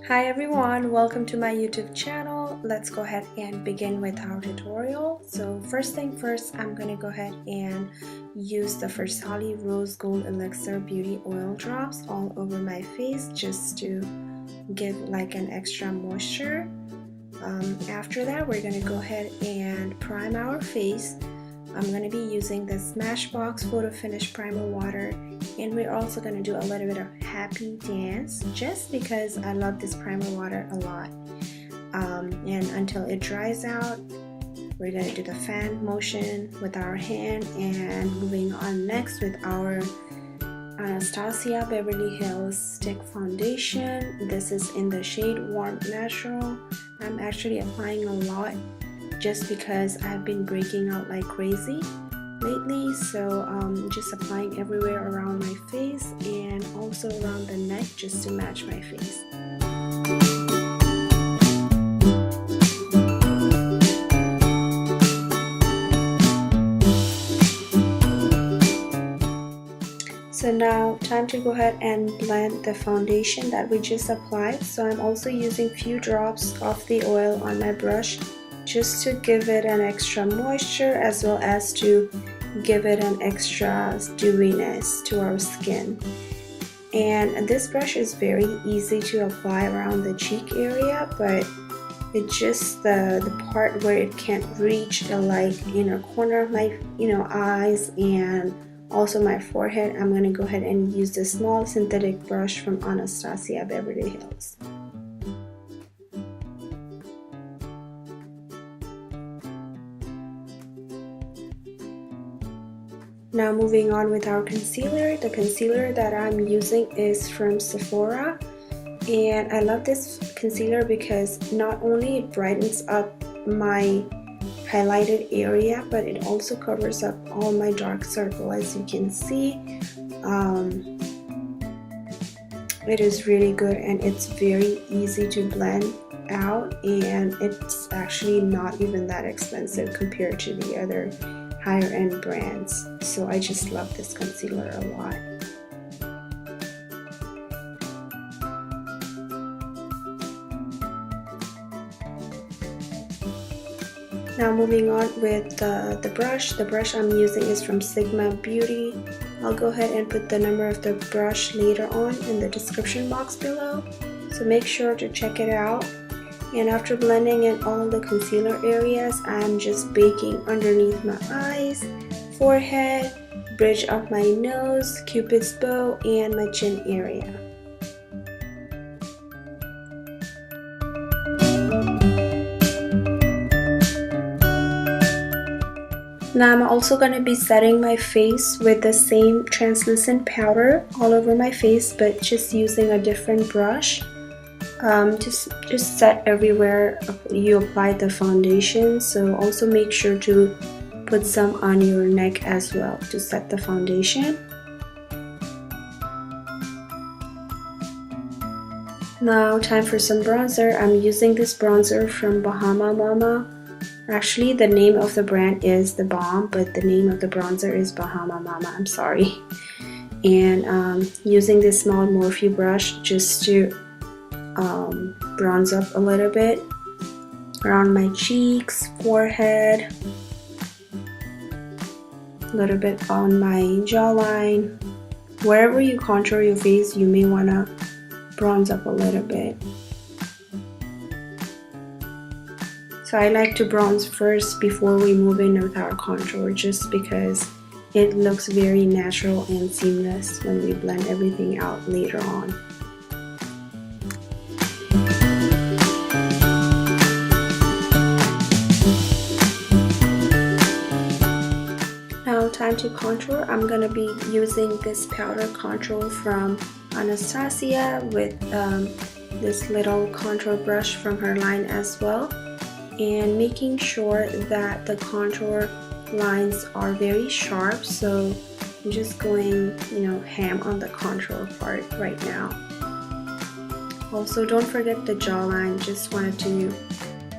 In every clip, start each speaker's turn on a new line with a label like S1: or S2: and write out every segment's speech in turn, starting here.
S1: Hi everyone, welcome to my YouTube channel. Let's go ahead and begin with our tutorial. So first thing first, I'm gonna go ahead and use the Versali Rose Gold Elixir Beauty Oil Drops all over my face just to give like an extra moisture. After that, we're gonna go ahead and prime our face. I'm going to be using the Smashbox Photo Finish Primer Water, and we're also going to do a little bit of Happy Dance just because I love this primer water a lot. And until it dries out, we're going to do the fan motion with our hand, and moving on next with our Anastasia Beverly Hills Stick Foundation. This is in the shade Warm Natural. I'm actually applying a lot just because I've been breaking out like crazy lately, so just applying everywhere around my face and also around the neck just to match my face. So now time to go ahead and blend the foundation that we just applied. So I'm also using few drops of the oil on my brush just to give it an extra moisture as well as to give it an extra dewiness to our skin. And this brush is very easy to apply around the cheek area, but it's just the part where it can't reach the like inner corner of my eyes and also my forehead. I'm going to go ahead and use this small synthetic brush from Anastasia Beverly Hills. Now moving on with our concealer. The concealer that I'm using is from Sephora, and I love this concealer because not only it brightens up my highlighted area, but it also covers up all my dark circle. As you can see, it is really good and it's very easy to blend out, and it's actually not even that expensive compared to the other higher end brands. So I just love this concealer a lot. Now moving on with the brush. The brush I'm using is from Sigma Beauty. I'll go ahead and put the number of the brush later on in the description box below, so make sure to check it out. And after blending in all the concealer areas, I'm just baking underneath my eyes, forehead, bridge of my nose, cupid's bow, and my chin area. Now I'm also going to be setting my face with the same translucent powder all over my face, but just using a different brush. Just set everywhere you apply the foundation, so also make sure to put some on your neck as well to set the foundation. Now time for some bronzer. I'm using this bronzer from Bahama Mama. Actually the name of the brand is The Balm, but the name of the bronzer is Bahama Mama, I'm sorry. And using this small Morphe brush just to bronze up a little bit around my cheeks, forehead, a little bit on my jawline. Wherever you contour your face, you may want to bronze up a little bit. So I like to bronze first before we move in with our contour, just because it looks very natural and seamless when we blend everything out later on. Time to contour. I'm going to be using this powder contour from Anastasia with this little contour brush from her line as well, and making sure that the contour lines are very sharp. So I'm just going ham on the contour part right now. Also don't forget the jawline. Just wanted to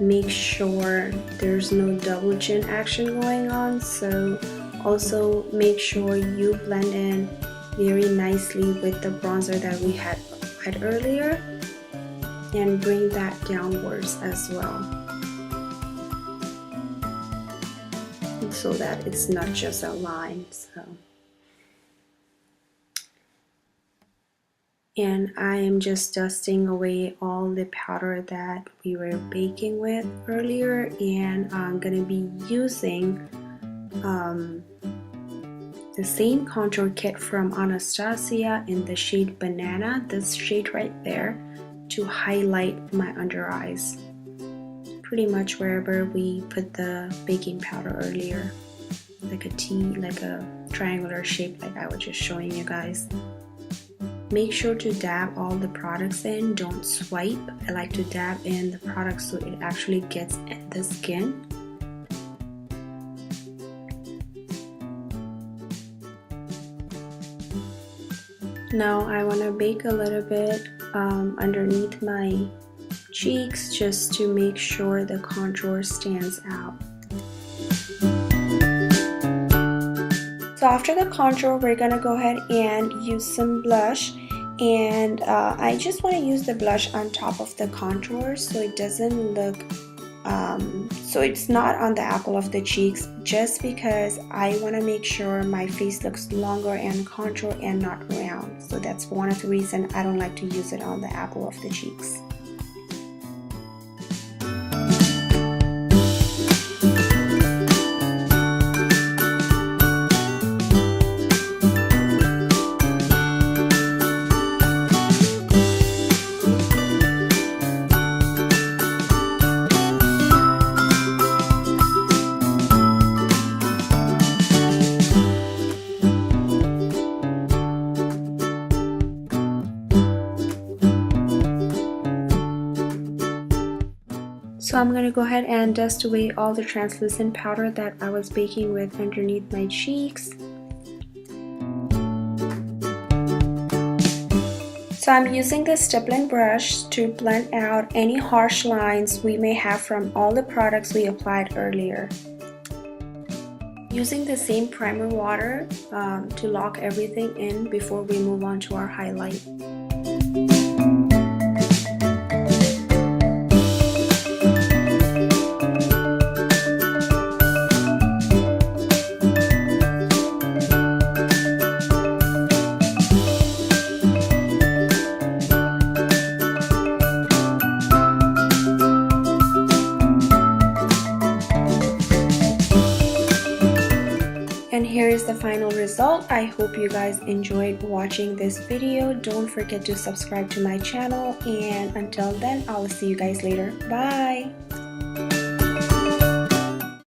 S1: make sure there's no double chin action going on, so also make sure you blend in very nicely with the bronzer that we had earlier. and bring that downwards as well, so that it's not just a line. And I am just dusting away all the powder that we were baking with earlier, and I'm gonna be using the same contour kit from Anastasia in the shade Banana, this shade right there, to highlight my under eyes, pretty much wherever we put the baking powder earlier, like a T, like a triangular shape like I was just showing you guys. Make sure to dab all the products in, don't swipe. I like to dab in the products so it actually gets in the skin. Now I want to bake a little bit underneath my cheeks just to make sure the contour stands out. So after the contour, we're gonna go ahead and use some blush, and I just want to use the blush on top of the contour so it doesn't look so it's not on the apple of the cheeks, just because I want to make sure my face looks longer and contour and not round. So that's one of the reasons I don't like to use it on the apple of the cheeks. So I'm going to go ahead and dust away all the translucent powder that I was baking with underneath my cheeks. So I'm using the stippling brush to blend out any harsh lines we may have from all the products we applied earlier. Using the same primer water to lock everything in before we move on to our highlight. And here is the final result. I hope you guys enjoyed watching this video. Don't forget to subscribe to my channel, and until then, I'll see you guys later. Bye!